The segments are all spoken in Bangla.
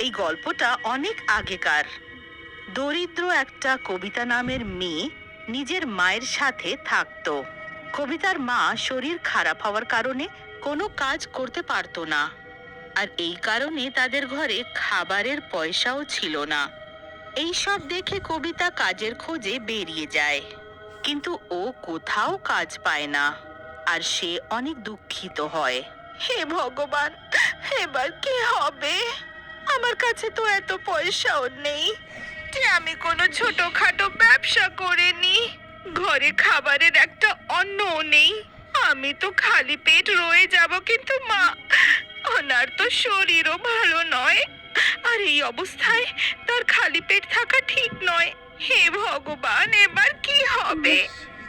এই গল্পটা অনেক আগেকার। দরিদ্র একটা কবিতা নামের মেয়ে নিজের মায়ের সাথে থাকতো। কবিতার মা শরীর খারাপ হওয়ার কারণে কোনো কাজ করতে পারতো না, আর এই কারণে তাদের ঘরে খাবারের পয়সাও ছিল না। এই সব দেখে কবিতা কাজের খোঁজে বেরিয়ে যায়, কিন্তু ও কোথাও কাজ পায় না, আর সে অনেক দুঃখিত হয়। হে ভগবান, এবার কি হবে? আমার কাছে তো এত পয়সাও নেই যে আমি কোনো ছোটখাটো ব্যবসা করে নি। ঘরে খাবারের একটা অন্নও নেই। আমি তো খালি পেট রয়ে যাব, কিন্তু মা, ওনার তো শরীরও ভালো নয়, আর এই অবস্থায় তার খালি পেট থাকা ঠিক নয়। হে ভগবান, এবার কি হবে?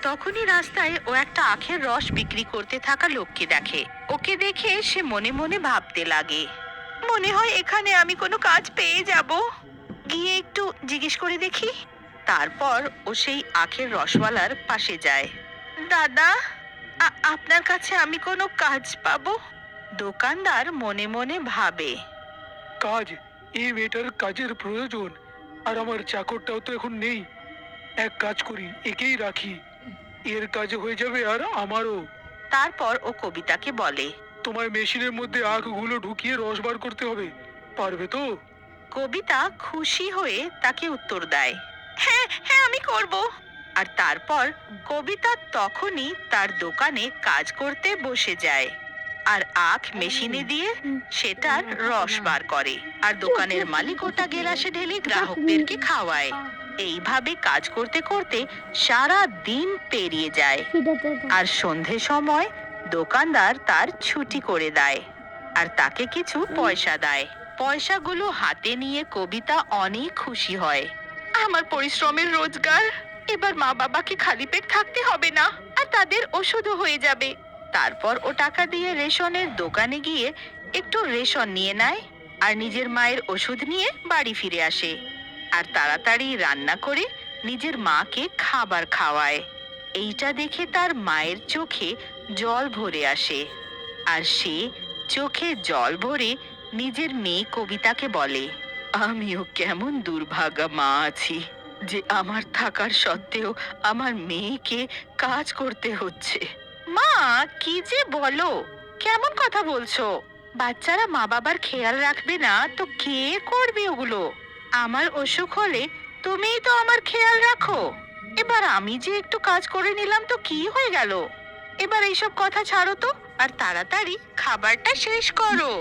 তখনই রাস্তায় ও একটা আখের রস বিক্রি করতে থাকা লোককে দেখে। ওকে দেখে সে মনে মনে ভাবতে লাগে, মনে হয় এখানে আমি কোনো কাজ পেয়ে যাব। গিয়ে একটু জিজ্ঞেস করে দেখি। তারপর ও সেই আখের রসওয়ালার পাশে যায়। দাদা, আপনার কাছে আমি কোনো কাজ পাবো? দোকানদার মনে মনে ভাবে, কাজ? এই মেয়েটার কাজের প্রয়োজন, আর আমার চাকরটাও তো এখন নেই। এক কাজ করি, একেই রাখি, এর কাজে হয়ে যাবে আর আমারও। তারপর ও কবিতাকে বলে, তোমায় মেশিনের মধ্যে আখগুলো ঢুকিয়ে রস বার করতে হবে, পারবে তো? কবিতা খুশি হয়ে তাকে উত্তর দেয়, হ্যাঁ হ্যাঁ, আমি করব। আর তারপর কবিতা তখনই তার দোকানে কাজ করতে বসে যায়, আর আখ মেশিনে দিয়ে সেটার রস বার করে, আর দোকানের মালিক ওটা গেলাসে ঢেলে গ্রাহকদেরকে খাওয়ায়। এইভাবে কাজ করতে করতে সারা দিন পেরিয়ে যায়, আর সন্ধে সময় দোকানদার তার ছুটি করে দেয়, আর তাকে কিছু পয়সা দেয়। পয়সাগুলো হাতে নিয়ে কবিতা অনেক খুশি হয়। আমার পরিশ্রমের রোজগার, এবার মা বাবাকে খালি পেট থাকতে হবে না, আর তাদের ওষুধও হয়ে যাবে। তারপর ও টাকা দিয়ে রেশনের দোকানে গিয়ে একটু রেশন নিয়ে নেয়, আর নিজের মায়ের ওষুধ নিয়ে বাড়ি ফিরে আসে, আর তাড়াতাড়ি রান্না করে নিজের মাকে খাবার খাওয়ায়। এইটা দেখে তার মায়ের চোখে জল ভরে আসে, আর সে চোখে জল ভরে নিজের মেয়ে কবিতাকে বলে, আমিও কেমন দুর্ভাগা মা আছি যে আমার থাকার সত্ত্বেও আমার মেয়েকে কাজ করতে হচ্ছে। মা, কি যে বলো, কেমন কথা বলছো? বাচ্চারা মা বাবার খেয়াল রাখবে না তো কে করবে ওগুলো? আমার অসুখ হলে তুমিই তো আমার খেয়াল রাখো। এবার আমি যে একটু কাজ করে নিলাম তো কি হয়ে গেল? এবার এইসব কথা ছাড়ো তো, আর তাড়াতাড়ি খাবারটা শেষ করো।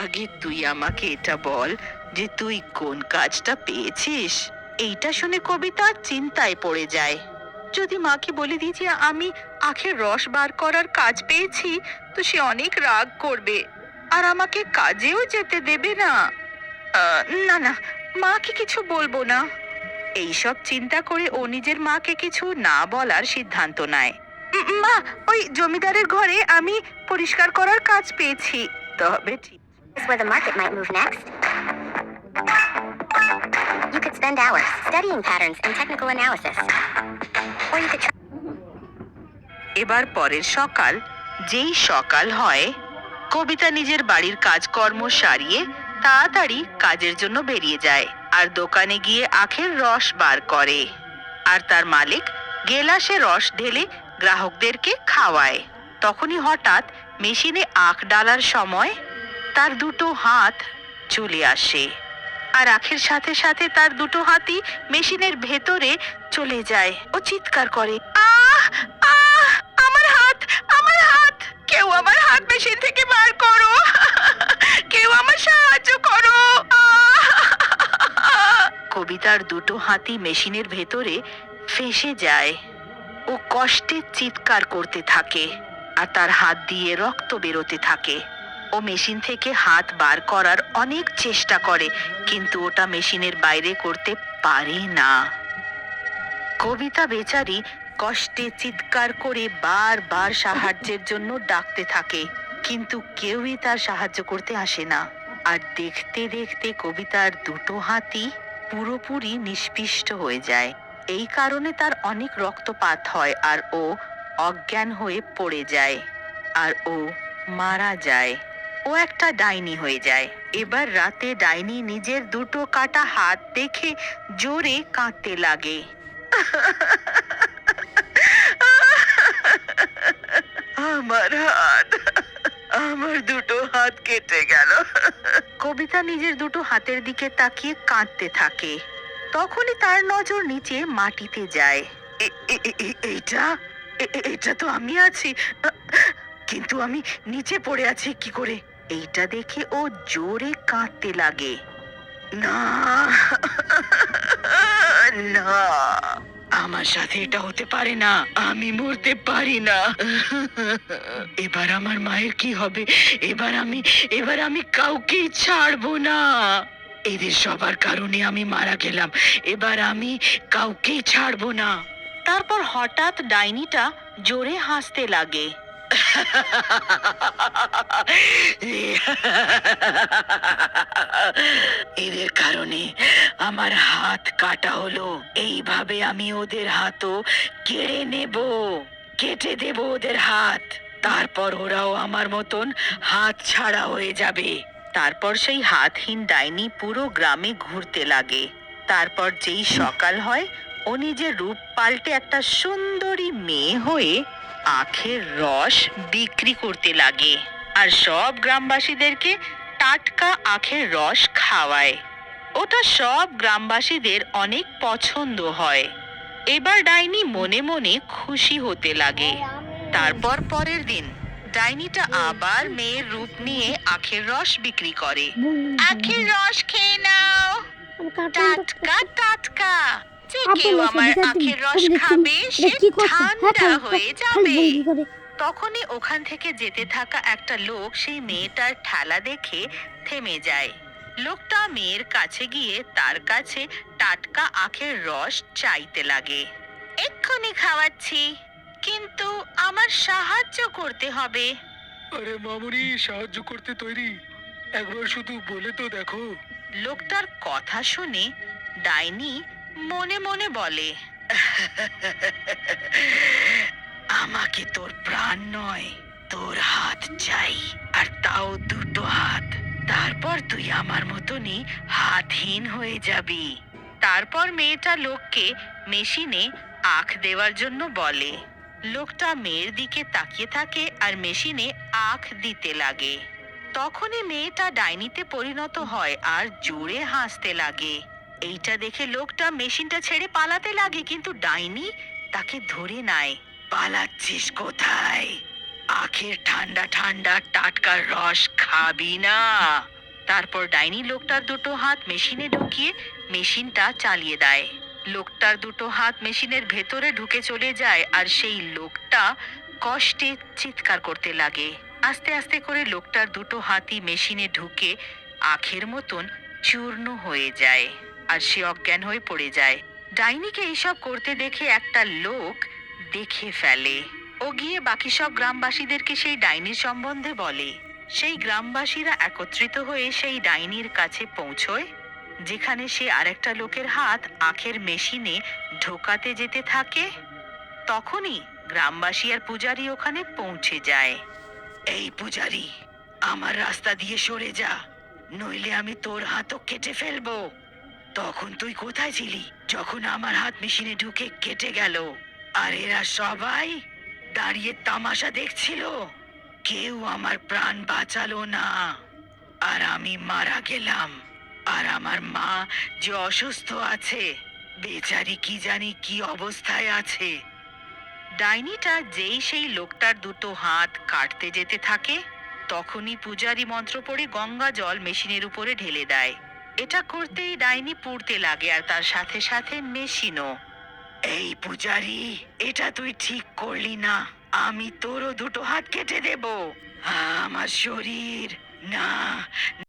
আগে তুই আমাকে এটা বল যে তুই কোন কাজটা পেয়েছিস। এইটা শুনে কবিতা চিন্তায় পড়ে যায়। যদি মাকে বলে দিই যে আমি আখের রস বার করার কাজ পেয়েছি, তো সে অনেক রাগ করবে, আর আমাকে কাজেও যেতে দেবে না। না না, মাকে কিছু বলবো না। এইসব চিন্তা করে ও নিজের মাকে কিছু না বলার সিদ্ধান্ত নেয়। মা, ওই জমিদারের ঘরে আমি পরিষ্কার করার কাজ পেয়েছি। তবে ঠিক Is where the market might move next. You could spend hours studying patterns and technical analysis. Or you could try. এবার পরের সকাল, যেই সকাল হয়, কবিতা নিজের বাড়ির কাজকর্ম সারিয়ে তাড়াতাড়ি কাজের জন্য বেরিয়ে যায়, আর দোকানে গিয়ে আখের রস বার করে, আর তার মালিক গেলাসে রস ঢেলে গ্রাহকদেরকে খাওয়ায়। তখনই হঠাৎ মেশিনে আখ ডালার সময় তার দুটো হাত চলে আসে, আর আখের সাথে সাথে তার দুটো হাতই মেশিনের ভেতরে চলে যায়। ও চিৎকার করে, আহ আহ, আমার হাত, আমার হাত! কেউ আমার হাত মেশিন থেকে বার করো, কেউ আমার সাহায্য করো! কবিতার দুটো হাতই মেশিনের ভেতরে ফেঁসে যায়। ও কষ্টে চিৎকার করতে থাকে, আর তার হাত দিয়ে রক্ত বেরোতে থাকে। ও মেশিন থেকে হাত বার করার অনেক চেষ্টা করে, কিন্তু ওটা মেশিনের বাইরে করতে পারে না। কবিতা বেচারি কষ্টে চিৎকার করে বারবার সাহায্যের জন্য ডাকতে থাকে, কিন্তু কেউই তার সাহায্য করতে আসে না। আর দেখতে দেখতে কবিতার দুটো হাতই পুরোপুরি নিষ্পিষ্ট হয়ে যায়। এই কারণে তার অনেক রক্তপাত হয়, আর ও অজ্ঞান হয়ে পড়ে যায়, আর ও মারা যায়। ও একটা ডাইনি হয়ে যায়। এবার রাতে ডাইনি নিজের দুটো কাটা হাত দেখে জোরে কাঁদতে লাগে। আমার হাত, আমার দুটো হাত কেটে গেল। কবিতা নিজের দুটো হাতের দিকে তাকিয়ে কাঁদতে থাকে। তখনই তার নজর নিচে মাটিতে যায়। এইটা এটা তো আমি আছি, কিন্তু আমি নিচে পড়ে আছি কি করে? এইটা দেখে ও জোরে কাঁদতে লাগে। না, না, আমার সাথে এটা হতে পারে না, আমি মরতে পারি না। এবার আমার মায়ের কি হবে? এবার আমি কাউকে ছাড়বো না। এদের সবার কারণে আমি মারা গেলাম, এবার আমি কাউকে ছাড়বো না। তারপর হঠাৎ ডাইনিটা জোরে হাসতে লাগে। এদের কারণে আমার হাত কাটা হলো, এইভাবে আমি ওদের হাতও কেটে দেব ওদের হাত। তারপর ওরাও আমার মতন হাত ছাড়া হয়ে যাবে। তারপর সেই হাতহীন ডাইনি পুরো গ্রামে ঘুরতে লাগে। তারপর যেই সকাল হয়, ও নিজের রূপ পাল্টে একটা সুন্দরী মেয়ে হয়ে আখের রস বিক্রি করতে লাগে আর সব গ্রামবাসীদেরকে টাটকা আখের রস খাওয়ায়। ওটা সব গ্রামবাসীদের অনেক পছন্দ হয়। এবার ডাইনি মনে মনে খুশি হতে লাগে। তারপর পরের দিন ডাইনিটা আবার মেয়ের রূপ নিয়ে আখের রস বিক্রি করে। আখের রস খেয়ে নাও, টাটকা টাটকা। যে কেউ আমার আখের রস খাবে সে ঠান্ডা হয়ে যাবে। তখনই ওখান থেকে যেতে থাকা একটা লোক সেই মেয়েটার ঠেলা দেখে থেমে যায়। লোকটা মেয়ের কাছে গিয়ে তার কাছে টাটকা আখের রস চাইতে লাগে। এক্ষুনি খাওয়াচ্ছি, কিন্তু আমার সাহায্য করতে হবে। আরে মামুনি, সাহায্য করতে তৈরি, একবার শুধু বলে তো দেখো। লোকটার কথা শুনে ডাইনি মনে মনে বলে, আমাকে তোর প্রাণ নয়, তোর হাত চাই, আর তাও দুটো হাত। তারপর তুই আমার মতনই হাতহীন হয়ে যাবি। তারপর মেয়েটা লোককে মেশিনে আখ দেওয়ার জন্য বলে। লোকটা মেয়ের দিকে তাকিয়ে থাকে আর মেশিনে আখ দিতে লাগে। তখনই মেয়েটা ডাইনিতে পরিণত হয় আর জোরে হাসতে লাগে। এইটা দেখে লোকটা মেশিনটা ছেড়ে পালাতে লাগে, কিন্তু ডাইনি তাকে ধরে নেয়। পালাচ্ছিস কোথায়? আখের ঠান্ডা ঠান্ডা টাটকা রস খাবি না? তারপর ডাইনি লোকটার দুটো হাত মেশিনে ঢুকিয়ে মেশিনটা চালিয়ে দেয়। লোকটার দুটো হাত মেশিনের ভেতরে ঢুকে চলে যায় আর সেই লোকটা কষ্টে চিৎকার করতে লাগে। আস্তে আস্তে করে লোকটার দুটো হাতই মেশিনে ঢুকে আখের মতন চূর্ণ হয়ে যায় আর সে অজ্ঞান হয়ে পড়ে যায়। ডাইনিকে এইসব করতে দেখে একটা লোক দেখে ফেলে। ও গিয়ে বাকি সব গ্রামবাসীদেরকে সেই ডাইনির সম্বন্ধে বলে। সেই গ্রামবাসীরা একত্রিত হয়ে সেই ডাইনির কাছে পৌঁছয়, যেখানে সে আরেকটা লোকের হাত আখের মেশিনে ঢোকাতে যেতে থাকে। তখনই গ্রামবাসী আর পূজারী ওখানে পৌঁছে যায়। এই পূজারী, আমার রাস্তা দিয়ে সরে যা, নইলে আমি তোর হাতও কেটে ফেলবো। তখন তুই কোথায় ছিলি যখন আমার হাত মেশিনে ঢুকে কেটে গেল? আর এরা সবাই দাঁড়িয়ে তামাশা দেখছিল, কেউ আমার প্রাণ বাঁচালো না, আর আমি মারা গেলাম। আর আমার মা যে অসুস্থ আছে, বেচারি কি জানি কি অবস্থায় আছে। ডাইনিটা যেই সেই লোকটার দুটো হাত কাটতে যেতে থাকে, তখনই পূজারী মন্ত্র পড়ে গঙ্গা জল মেশিনের উপরে ঢেলে দেয়। এটা করতেই ডাইনি পুড়তে লাগে আর তার সাথে সাথে মেশিনও। এই পূজারী, এটা তুই ঠিক করলি না, আমি তোরও দুটো হাত কেটে দেব। আমার শরীর না